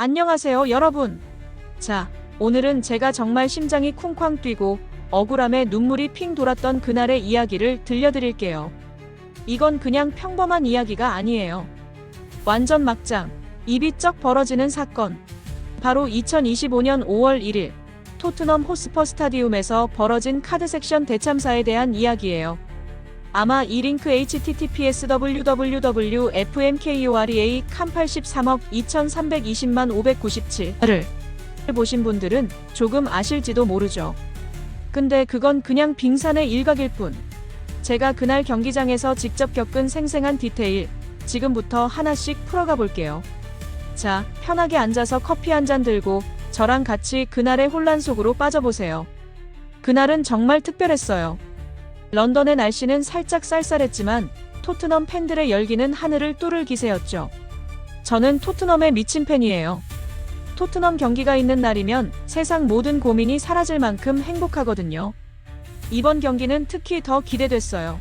안녕하세요, 여러분. 자, 오늘은 제가 정말 심장이 쿵쾅 뛰고 억울함에 눈물이 핑 돌았던 그날의 이야기를 들려드릴게요. 이건 그냥 평범한 이야기가 아니에요. 완전 막장, 입이 쩍 벌어지는 사건. 바로 2025년 5월 1일 토트넘 호스퍼 스타디움에서 벌어진 카드 섹션 대참사에 대한 이야기예요. 아마 이 링크 https www.fmkorea 83억 2320만 597을 보신 분들은 조금 아실지도 모르죠. 근데 그건 그냥 빙산의 일각일 뿐. 제가 그날 경기장에서 직접 겪은 생생한 디테일, 지금부터 하나씩 풀어가 볼게요. 자, 편하게 앉아서 커피 한 잔 들고 저랑 같이 그날의 혼란 속으로 빠져보세요. 그날은 정말 특별했어요. 런던의 날씨는 살짝 쌀쌀했지만 토트넘 팬들의 열기는 하늘을 뚫을 기세였죠. 저는 토트넘의 미친 팬이에요. 토트넘 경기가 있는 날이면 세상 모든 고민이 사라질 만큼 행복하거든요. 이번 경기는 특히 더 기대됐어요.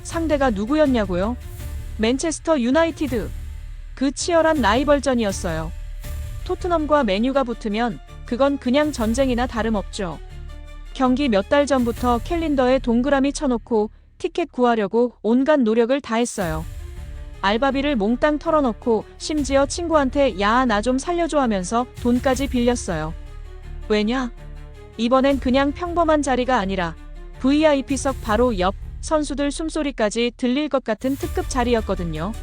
상대가 누구였냐고요? 맨체스터 유나이티드. 그 치열한 라이벌전이었어요. 토트넘과 맨유가 붙으면 그건 그냥 전쟁이나 다름없죠. 경기 몇 달 전부터 캘린더에 동그라미 쳐놓고 티켓 구하려고 온갖 노력을 다했어요. 알바비를 몽땅 털어놓고 심지어 친구한테 야, 나 좀 살려줘 하면서 돈까지 빌렸어요. 왜냐? 이번엔 그냥 평범한 자리가 아니라 VIP석 바로 옆, 선수들 숨소리까지 들릴 것 같은 특급 자리였거든요.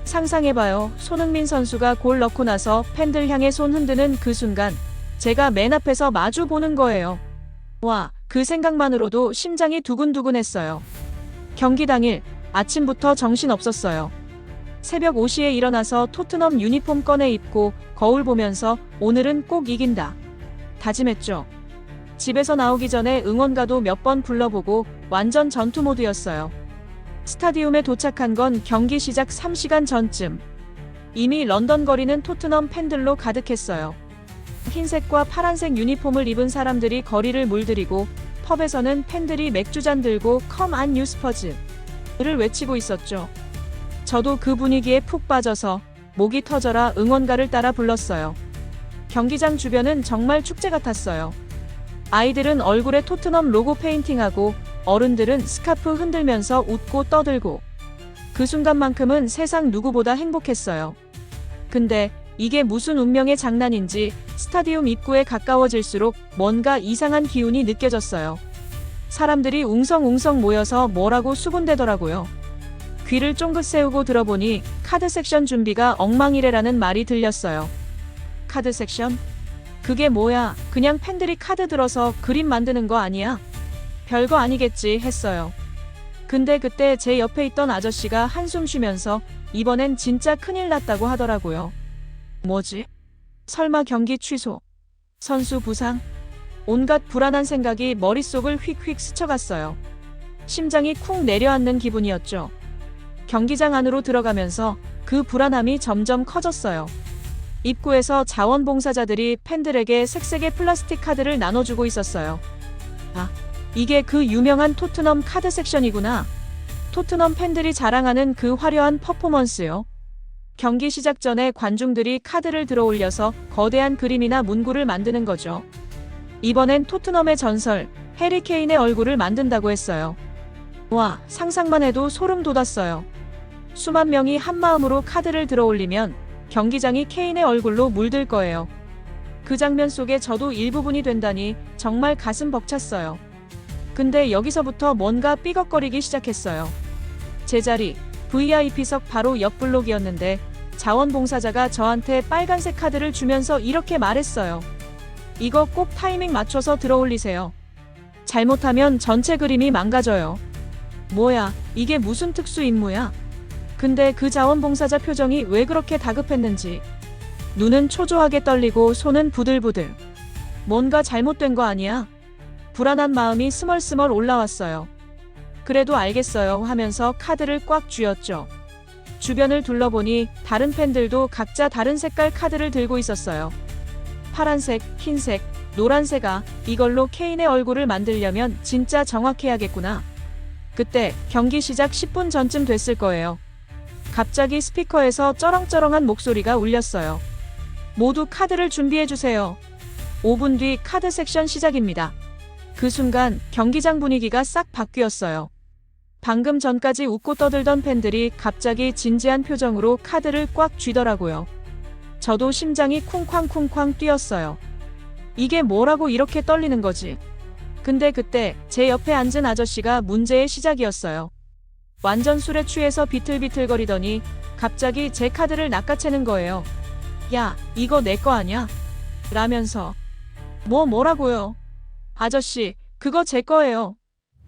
상상해봐요. 손흥민 선수가 골 넣고 나서 팬들 향해 손 흔드는 그 순간 제가 맨 앞에서 마주 보는 거예요. 와, 그 생각만으로도 심장이 두근두근했어요. 경기 당일 아침부터 정신 없었어요. 새벽 5시에 일어나서 토트넘 유니폼 꺼내 입고 거울 보면서 오늘은 꼭 이긴다 다짐했죠. 집에서 나오기 전에 응원가도 몇 번 불러보고 완전 전투 모드였어요. 스타디움에 도착한 건 경기 시작 3시간 전쯤. 이미 런던 거리는 토트넘 팬들로 가득했어요. 흰색과 파란색 유니폼을 입은 사람들이 거리를 물들이고 펍에서는 팬들이 맥주잔 들고 컴 안 뉴스퍼즈를 외치고 있었죠. 저도 그 분위기에 푹 빠져서 목이 터져라 응원가를 따라 불렀어요. 경기장 주변은 정말 축제 같았어요. 아이들은 얼굴에 토트넘 로고 페인팅하고 어른들은 스카프 흔들면서 웃고 떠들고 그 순간만큼은 세상 누구보다 행복했어요. 근데 이게 무슨 운명의 장난인지 스타디움 입구에 가까워질수록 뭔가 이상한 기운이 느껴졌어요. 사람들이 웅성웅성 모여서 뭐라고 수군대더라고요. 귀를 쫑긋 세우고 들어보니 카드 섹션 준비가 엉망이래라는 말이 들렸어요. 카드 섹션? 그게 뭐야? 그냥 팬들이 카드 들어서 그림 만드는 거 아니야? 별거 아니겠지 했어요. 근데 그때 제 옆에 있던 아저씨가 한숨 쉬면서 이번엔 진짜 큰일 났다고 하더라고요. 뭐지? 설마 경기 취소? 선수 부상? 온갖 불안한 생각이 머릿속을 휙휙 스쳐갔어요. 심장이 쿵 내려앉는 기분이었죠. 경기장 안으로 들어가면서 그 불안함이 점점 커졌어요. 입구에서 자원봉사자들이 팬들에게 색색의 플라스틱 카드를 나눠주고 있었어요. 아, 이게 그 유명한 토트넘 카드 섹션이구나. 토트넘 팬들이 자랑하는 그 화려한 퍼포먼스요. 경기 시작 전에 관중들이 카드를 들어올려서 거대한 그림이나 문구를 만드는 거죠. 이번엔 토트넘의 전설, 해리 케인의 얼굴을 만든다고 했어요. 와, 상상만 해도 소름 돋았어요. 수만 명이 한마음으로 카드를 들어올리면 경기장이 케인의 얼굴로 물들 거예요. 그 장면 속에 저도 일부분이 된다니 정말 가슴 벅찼어요. 근데 여기서부터 뭔가 삐걱거리기 시작했어요. 제 자리, VIP석 바로 옆 블록이었는데 자원봉사자가 저한테 빨간색 카드를 주면서 이렇게 말했어요. 이거 꼭 타이밍 맞춰서 들어올리세요. 잘못하면 전체 그림이 망가져요. 뭐야, 이게 무슨 특수 임무야? 근데 그 자원봉사자 표정이 왜 그렇게 다급했는지. 눈은 초조하게 떨리고 손은 부들부들. 뭔가 잘못된 거 아니야? 불안한 마음이 스멀스멀 올라왔어요. 그래도 알겠어요 하면서 카드를 꽉 쥐었죠. 주변을 둘러보니 다른 팬들도 각자 다른 색깔 카드를 들고 있었어요. 파란색, 흰색, 노란색아, 이걸로 케인의 얼굴을 만들려면 진짜 정확해야겠구나. 그때 경기 시작 10분 전쯤 됐을 거예요. 갑자기 스피커에서 쩌렁쩌렁한 목소리가 울렸어요. 모두 카드를 준비해주세요. 5분 뒤 카드 섹션 시작입니다. 그 순간 경기장 분위기가 싹 바뀌었어요. 방금 전까지 웃고 떠들던 팬들이 갑자기 진지한 표정으로 카드를 꽉 쥐더라고요. 저도 심장이 쿵쾅쿵쾅 뛰었어요. 이게 뭐라고 이렇게 떨리는 거지? 근데 그때 제 옆에 앉은 아저씨가 문제의 시작이었어요. 완전 술에 취해서 비틀비틀거리더니 갑자기 제 카드를 낚아채는 거예요. 야, 이거 내 거 아냐? 라면서. 뭐라고요? 아저씨, 그거 제 거예요.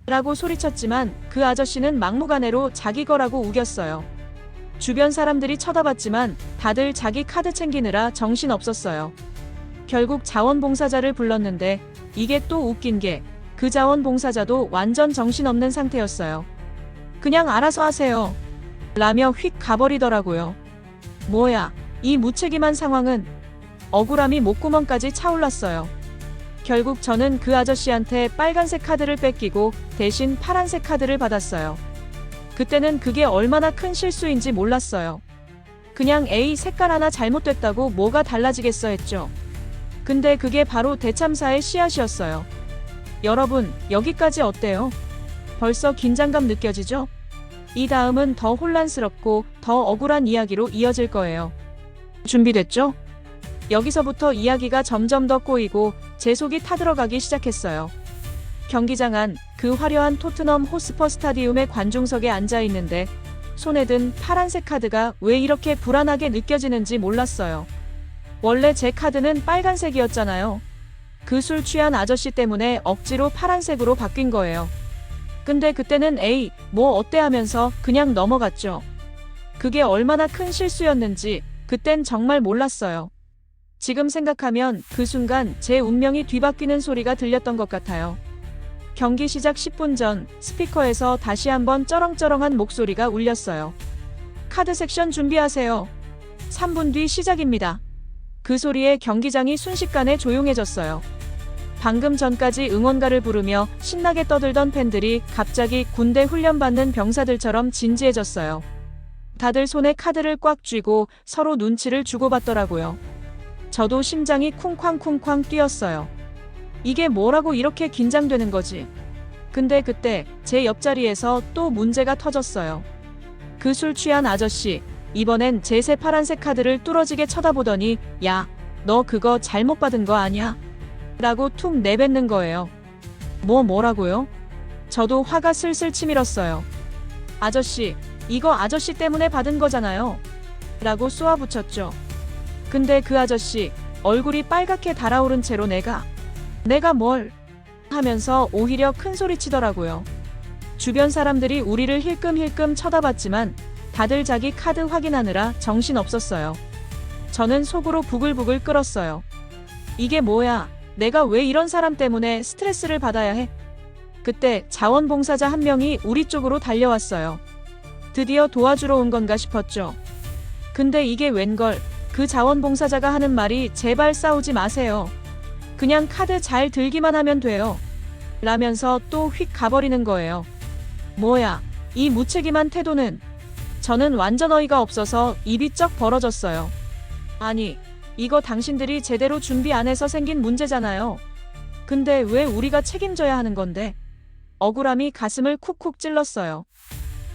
라고 소리쳤지만 그 아저씨는 막무가내로 자기 거라고 우겼어요. 주변 사람들이 쳐다봤지만 다들 자기 카드 챙기느라 정신 없었어요. 결국 자원봉사자를 불렀는데 이게 또 웃긴 게 그 자원봉사자도 완전 정신없는 상태였어요. 그냥 알아서 하세요. 라며 휙 가버리더라고요. 뭐야, 이 무책임한 상황은. 억울함이 목구멍까지 차올랐어요. 결국 저는 그 아저씨한테 빨간색 카드를 뺏기고 대신 파란색 카드를 받았어요. 그때는 그게 얼마나 큰 실수인지 몰랐어요. 그냥 에이, 색깔 하나 잘못됐다고 뭐가 달라지겠어 했죠. 근데 그게 바로 대참사의 씨앗이었어요. 여러분, 여기까지 어때요? 벌써 긴장감 느껴지죠? 이 다음은 더 혼란스럽고 더 억울한 이야기로 이어질 거예요. 준비됐죠? 여기서부터 이야기가 점점 더 꼬이고 제 속이 타들어가기 시작했어요. 경기장 안 그 화려한 토트넘 호스퍼 스타디움의 관중석에 앉아 있는데 손에 든 파란색 카드가 왜 이렇게 불안하게 느껴지는지 몰랐어요. 원래 제 카드는 빨간색이었잖아요. 그 술 취한 아저씨 때문에 억지로 파란색으로 바뀐 거예요. 근데 그때는 에이, 뭐 어때 하면서 그냥 넘어갔죠. 그게 얼마나 큰 실수였는지 그땐 정말 몰랐어요. 지금 생각하면 그 순간 제 운명이 뒤바뀌는 소리가 들렸던 것 같아요. 경기 시작 10분 전 스피커에서 다시 한번 쩌렁쩌렁한 목소리가 울렸어요. 카드 섹션 준비하세요. 3분 뒤 시작입니다. 그 소리에 경기장이 순식간에 조용해졌어요. 방금 전까지 응원가를 부르며 신나게 떠들던 팬들이 갑자기 군대 훈련받는 병사들처럼 진지해졌어요. 다들 손에 카드를 꽉 쥐고 서로 눈치를 주고받더라고요. 저도 심장이 쿵쾅쿵쾅 뛰었어요. 이게 뭐라고 이렇게 긴장되는 거지? 근데 그때 제 옆자리에서 또 문제가 터졌어요. 그 술 취한 아저씨, 이번엔 제 새 파란색 카드를 뚫어지게 쳐다보더니 야, 너 그거 잘못 받은 거 아니야? 라고 툭 내뱉는 거예요. 뭐라고요? 저도 화가 슬슬 치밀었어요. 아저씨, 이거 아저씨 때문에 받은 거잖아요. 라고 쏘아붙였죠. 근데 그 아저씨 얼굴이 빨갛게 달아오른 채로 내가 뭘 하면서 오히려 큰 소리 치더라고요. 주변 사람들이 우리를 힐끔힐끔 쳐다봤지만 다들 자기 카드 확인하느라 정신 없었어요. 저는 속으로 부글부글 끓었어요. 이게 뭐야? 내가 왜 이런 사람 때문에 스트레스를 받아야 해? 그때 자원봉사자 한 명이 우리 쪽으로 달려왔어요. 드디어 도와주러 온 건가 싶었죠. 근데 이게 웬걸? 그 자원봉사자가 하는 말이 제발 싸우지 마세요. 그냥 카드 잘 들기만 하면 돼요. 라면서 또 휙 가버리는 거예요. 뭐야, 이 무책임한 태도는. 저는 완전 어이가 없어서 입이 쩍 벌어졌어요. 아니, 이거 당신들이 제대로 준비 안 해서 생긴 문제잖아요. 근데 왜 우리가 책임져야 하는 건데? 억울함이 가슴을 쿡쿡 찔렀어요.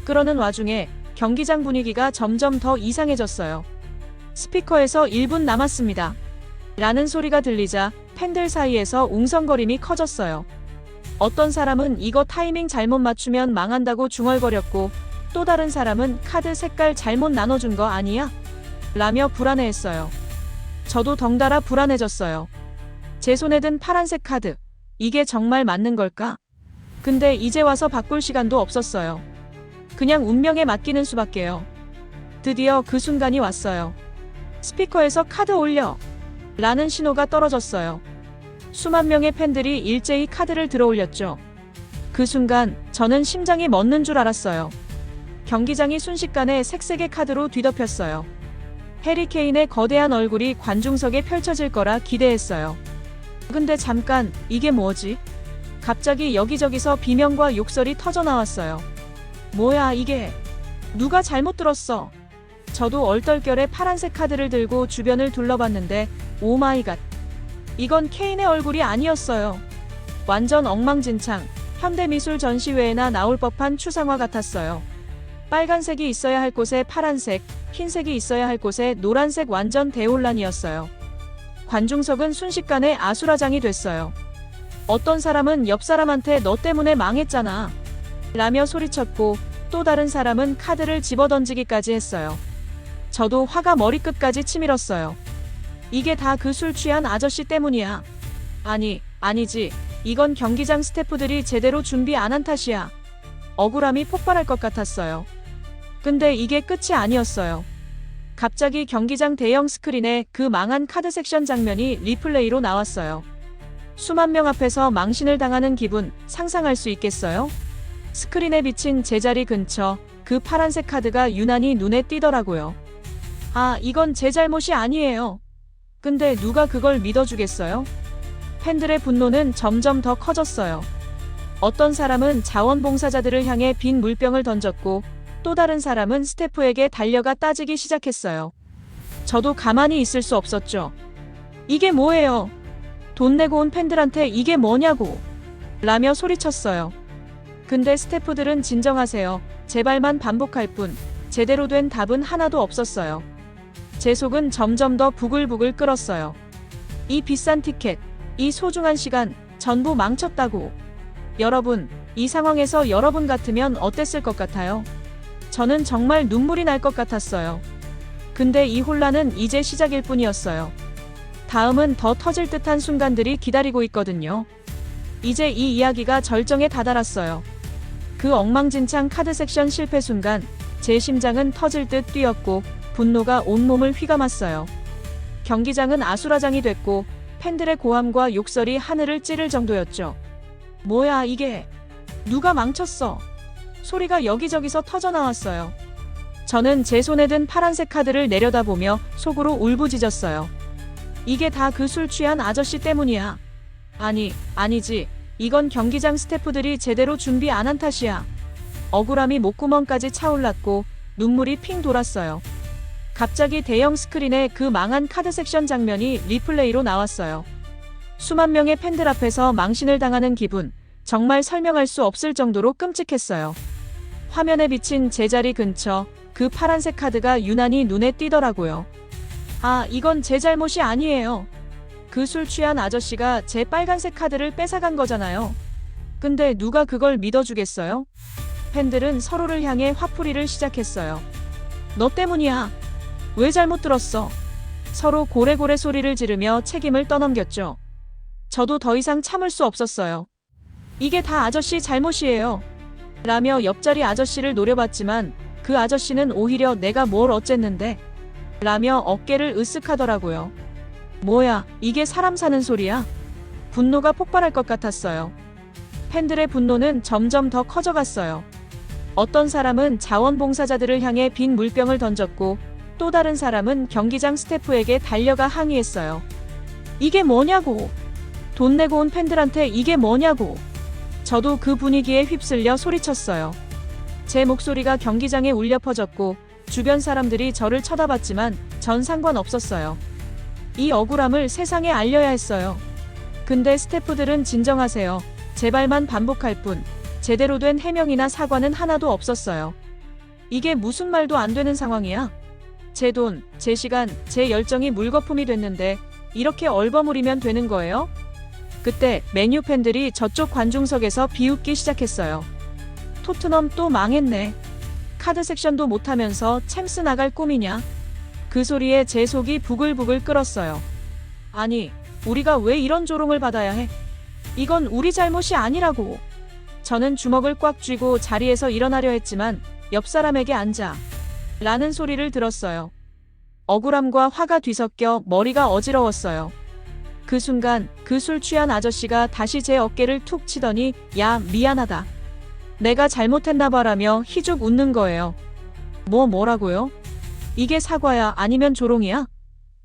그러는 와중에 경기장 분위기가 점점 더 이상해졌어요. 스피커에서 1분 남았습니다. 라는 소리가 들리자 팬들 사이에서 웅성거림이 커졌어요. 어떤 사람은 이거 타이밍 잘못 맞추면 망한다고 중얼거렸고 또 다른 사람은 카드 색깔 잘못 나눠준 거 아니야? 라며 불안해했어요. 저도 덩달아 불안해졌어요. 제 손에 든 파란색 카드. 이게 정말 맞는 걸까? 근데 이제 와서 바꿀 시간도 없었어요. 그냥 운명에 맡기는 수밖에요. 드디어 그 순간이 왔어요. 스피커에서 카드 올려! 라는 신호가 떨어졌어요. 수만 명의 팬들이 일제히 카드를 들어올렸죠. 그 순간 저는 심장이 멎는 줄 알았어요. 경기장이 순식간에 색색의 카드로 뒤덮였어요. 해리 케인의 거대한 얼굴이 관중석에 펼쳐질 거라 기대했어요. 근데 잠깐, 이게 뭐지? 갑자기 여기저기서 비명과 욕설이 터져나왔어요. 뭐야 이게? 누가 잘못 들었어? 저도 얼떨결에 파란색 카드를 들고 주변을 둘러봤는데 오마이갓. 이건 케인의 얼굴이 아니었어요. 완전 엉망진창, 현대미술 전시회에나 나올 법한 추상화 같았어요. 빨간색이 있어야 할 곳에 파란색, 흰색이 있어야 할 곳에 노란색, 완전 대혼란이었어요. 관중석은 순식간에 아수라장이 됐어요. 어떤 사람은 옆 사람한테 너 때문에 망했잖아 라며 소리쳤고, 또 다른 사람은 카드를 집어던지기까지 했어요. 저도 화가 머리끝까지 치밀었어요. 이게 다 그 술 취한 아저씨 때문이야. 아니지. 이건 경기장 스태프들이 제대로 준비 안 한 탓이야. 억울함이 폭발할 것 같았어요. 근데 이게 끝이 아니었어요. 갑자기 경기장 대형 스크린에 그 망한 카드 섹션 장면이 리플레이로 나왔어요. 수만 명 앞에서 망신을 당하는 기분 상상할 수 있겠어요? 스크린에 비친 제자리 근처 그 파란색 카드가 유난히 눈에 띄더라고요. 아, 이건 제 잘못이 아니에요. 근데 누가 그걸 믿어주겠어요? 팬들의 분노는 점점 더 커졌어요. 어떤 사람은 자원봉사자들을 향해 빈 물병을 던졌고, 또 다른 사람은 스태프에게 달려가 따지기 시작했어요. 저도 가만히 있을 수 없었죠. 이게 뭐예요? 돈 내고 온 팬들한테 이게 뭐냐고 라며 소리쳤어요. 근데 스태프들은 진정하세요. 제발만 반복할 뿐 제대로 된 답은 하나도 없었어요. 제 속은 점점 더 부글부글 끓었어요. 이 비싼 티켓, 이 소중한 시간 전부 망쳤다고. 여러분, 이 상황에서 여러분 같으면 어땠을 것 같아요? 저는 정말 눈물이 날 것 같았어요. 근데 이 혼란은 이제 시작일 뿐이었어요. 다음은 더 터질 듯한 순간들이 기다리고 있거든요. 이제 이 이야기가 절정에 다다랐어요. 그 엉망진창 카드 섹션 실패 순간 제 심장은 터질 듯 뛰었고 분노가 온몸을 휘감았어요. 경기장은 아수라장이 됐고 팬들의 고함과 욕설이 하늘을 찌를 정도였죠. 뭐야 이게? 누가 망쳤어? 소리가 여기저기서 터져나왔어요. 저는 제 손에 든 파란색 카드를 내려다보며 속으로 울부짖었어요. 이게 다 그 술 취한 아저씨 때문이야. 아니지. 이건 경기장 스태프들이 제대로 준비 안 한 탓이야. 억울함이 목구멍까지 차올랐고 눈물이 핑 돌았어요. 갑자기 대형 스크린에 그 망한 카드 섹션 장면이 리플레이로 나왔어요. 수만 명의 팬들 앞에서 망신을 당하는 기분, 정말 설명할 수 없을 정도로 끔찍했어요. 화면에 비친 제자리 근처 그 파란색 카드가 유난히 눈에 띄더라고요. 아, 이건 제 잘못이 아니에요. 그 술 취한 아저씨가 제 빨간색 카드를 뺏어간 거잖아요. 근데 누가 그걸 믿어주겠어요? 팬들은 서로를 향해 화풀이를 시작했어요. 너 때문이야. 왜 잘못 들었어? 서로 고래고래 소리를 지르며 책임을 떠넘겼죠. 저도 더 이상 참을 수 없었어요. 이게 다 아저씨 잘못이에요. 라며 옆자리 아저씨를 노려봤지만 그 아저씨는 오히려 내가 뭘 어쨌는데? 라며 어깨를 으쓱하더라고요. 뭐야, 이게 사람 사는 소리야? 분노가 폭발할 것 같았어요. 팬들의 분노는 점점 더 커져갔어요. 어떤 사람은 자원봉사자들을 향해 빈 물병을 던졌고 또 다른 사람은 경기장 스태프에게 달려가 항의했어요. 이게 뭐냐고. 돈 내고 온 팬들한테 이게 뭐냐고. 저도 그 분위기에 휩쓸려 소리쳤어요. 제 목소리가 경기장에 울려 퍼졌고 주변 사람들이 저를 쳐다봤지만 전 상관없었어요. 이 억울함을 세상에 알려야 했어요. 근데 스태프들은 진정하세요. 제발만 반복할 뿐 제대로 된 해명이나 사과는 하나도 없었어요. 이게 무슨 말도 안 되는 상황이야? 제 돈, 제 시간, 제 열정이 물거품이 됐는데 이렇게 얼버무리면 되는 거예요? 그때 맨유 팬들이 저쪽 관중석에서 비웃기 시작했어요. 토트넘 또 망했네. 카드 섹션도 못하면서 챔스 나갈 꿈이냐? 그 소리에 제 속이 부글부글 끓었어요. 아니, 우리가 왜 이런 조롱을 받아야 해? 이건 우리 잘못이 아니라고. 저는 주먹을 꽉 쥐고 자리에서 일어나려 했지만 옆 사람에게 앉아 라는 소리를 들었어요. 억울함과 화가 뒤섞여 머리가 어지러웠어요. 그 순간 그 술 취한 아저씨가 다시 제 어깨를 툭 치더니 야, 미안하다. 내가 잘못했나 봐라며 희죽 웃는 거예요. 뭐라고요? 이게 사과야 아니면 조롱이야?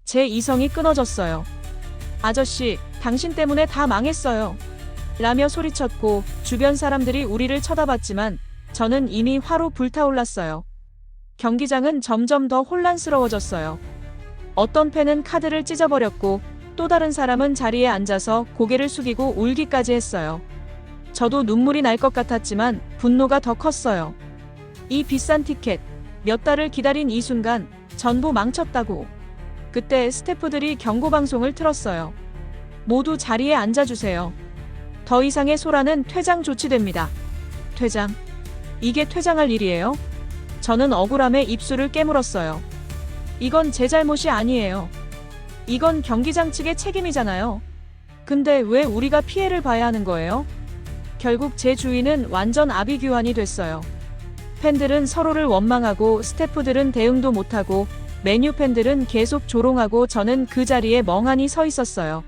제 이성이 끊어졌어요. 아저씨, 당신 때문에 다 망했어요. 라며 소리쳤고 주변 사람들이 우리를 쳐다봤지만 저는 이미 화로 불타올랐어요. 경기장은 점점 더 혼란스러워졌어요. 어떤 팬은 카드를 찢어버렸고 또 다른 사람은 자리에 앉아서 고개를 숙이고 울기까지 했어요. 저도 눈물이 날 것 같았지만 분노가 더 컸어요. 이 비싼 티켓, 몇 달을 기다린 이 순간 전부 망쳤다고. 그때 스태프들이 경고방송을 틀었어요. 모두 자리에 앉아주세요. 더 이상의 소란은 퇴장 조치됩니다. 퇴장? 이게 퇴장할 일이에요? 저는 억울함에 입술을 깨물었어요. 이건 제 잘못이 아니에요. 이건 경기장 측의 책임이잖아요. 근데 왜 우리가 피해를 봐야 하는 거예요? 결국 제 주위는 완전 아비규환이 됐어요. 팬들은 서로를 원망하고 스태프들은 대응도 못하고 맨유 팬들은 계속 조롱하고 저는 그 자리에 멍하니 서 있었어요.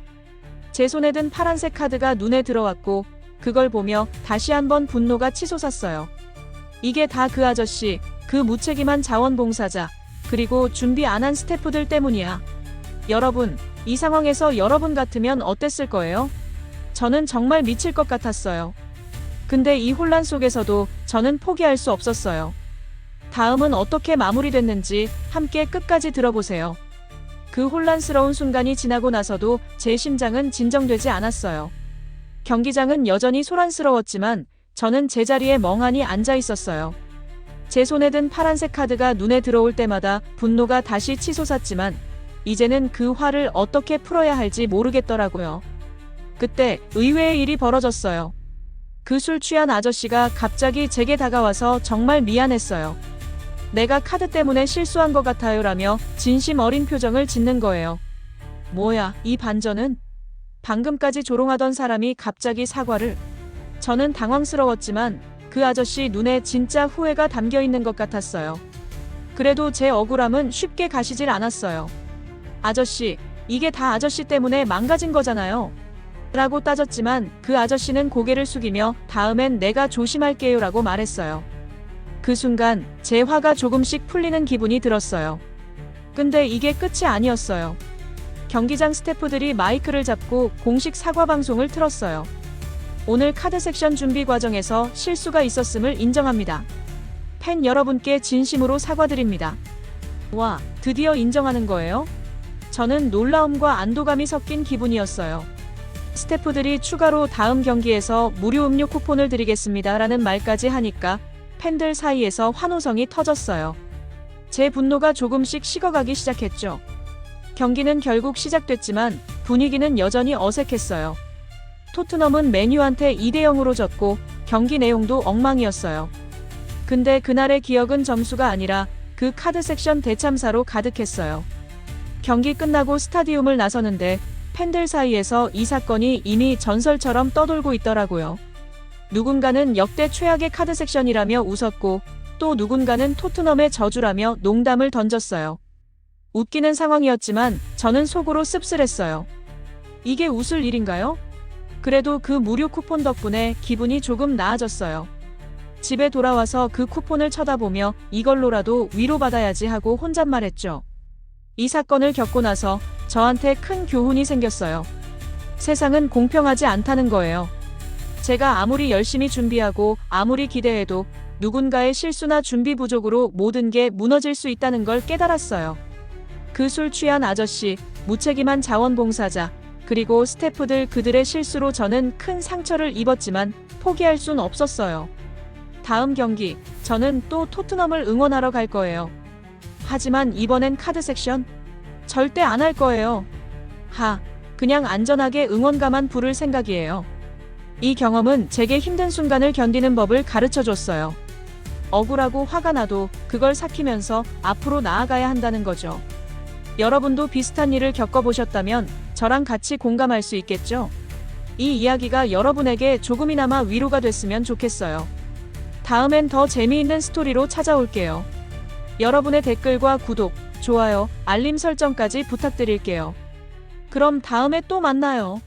제 손에 든 파란색 카드가 눈에 들어왔고 그걸 보며 다시 한번 분노가 치솟았어요. 이게 다 그 아저씨, 그 무책임한 자원봉사자, 그리고 준비 안 한 스태프들 때문이야. 여러분, 이 상황에서 여러분 같으면 어땠을 거예요? 저는 정말 미칠 것 같았어요. 근데 이 혼란 속에서도 저는 포기할 수 없었어요. 다음은 어떻게 마무리됐는지 함께 끝까지 들어보세요. 그 혼란스러운 순간이 지나고 나서도 제 심장은 진정되지 않았어요. 경기장은 여전히 소란스러웠지만 저는 제자리에 멍하니 앉아 있었어요. 제 손에 든 파란색 카드가 눈에 들어올 때마다 분노가 다시 치솟았지만 이제는 그 화를 어떻게 풀어야 할지 모르겠더라고요. 그때 의외의 일이 벌어졌어요. 그 술 취한 아저씨가 갑자기 제게 다가와서 정말 미안했어요. 내가 카드 때문에 실수한 것 같아요 라며 진심 어린 표정을 짓는 거예요. 뭐야, 이 반전은? 방금까지 조롱하던 사람이 갑자기 사과를. 저는 당황스러웠지만 그 아저씨 눈에 진짜 후회가 담겨 있는 것 같았어요. 그래도 제 억울함은 쉽게 가시질 않았어요. 아저씨, 이게 다 아저씨 때문에 망가진 거잖아요. 라고 따졌지만 그 아저씨는 고개를 숙이며 다음엔 내가 조심할게요 라고 말했어요. 그 순간 제 화가 조금씩 풀리는 기분이 들었어요. 근데 이게 끝이 아니었어요. 경기장 스태프들이 마이크를 잡고 공식 사과 방송을 틀었어요. 오늘 카드 섹션 준비 과정에서 실수가 있었음을 인정합니다. 팬 여러분께 진심으로 사과드립니다. 와, 드디어 인정하는 거예요? 저는 놀라움과 안도감이 섞인 기분이었어요. 스태프들이 추가로 다음 경기에서 무료 음료 쿠폰을 드리겠습니다 라는 말까지 하니까 팬들 사이에서 환호성이 터졌어요. 제 분노가 조금씩 식어가기 시작했죠. 경기는 결국 시작됐지만 분위기는 여전히 어색했어요. 토트넘은 맨유한테 2대0으로 졌고 경기 내용도 엉망이었어요. 근데 그날의 기억은 점수가 아니라 그 카드 섹션 대참사로 가득했어요. 경기 끝나고 스타디움을 나서는데 팬들 사이에서 이 사건이 이미 전설처럼 떠돌고 있더라고요. 누군가는 역대 최악의 카드 섹션이라며 웃었고 또 누군가는 토트넘의 저주라며 농담을 던졌어요. 웃기는 상황이었지만 저는 속으로 씁쓸했어요. 이게 웃을 일인가요? 그래도 그 무료 쿠폰 덕분에 기분이 조금 나아졌어요. 집에 돌아와서 그 쿠폰을 쳐다보며 이걸로라도 위로받아야지 하고 혼잣말했죠. 이 사건을 겪고 나서 저한테 큰 교훈이 생겼어요. 세상은 공평하지 않다는 거예요. 제가 아무리 열심히 준비하고 아무리 기대해도 누군가의 실수나 준비 부족으로 모든 게 무너질 수 있다는 걸 깨달았어요. 그 술 취한 아저씨, 무책임한 자원봉사자, 그리고 스태프들 그들의 실수로 저는 큰 상처를 입었지만 포기할 순 없었어요. 다음 경기, 저는 또 토트넘을 응원하러 갈 거예요. 하지만 이번엔 카드 섹션? 절대 안 할 거예요. 그냥 안전하게 응원가만 부를 생각이에요. 이 경험은 제게 힘든 순간을 견디는 법을 가르쳐줬어요. 억울하고 화가 나도 그걸 삭히면서 앞으로 나아가야 한다는 거죠. 여러분도 비슷한 일을 겪어보셨다면 저랑 같이 공감할 수 있겠죠? 이 이야기가 여러분에게 조금이나마 위로가 됐으면 좋겠어요. 다음엔 더 재미있는 스토리로 찾아올게요. 여러분의 댓글과 구독, 좋아요, 알림 설정까지 부탁드릴게요. 그럼 다음에 또 만나요.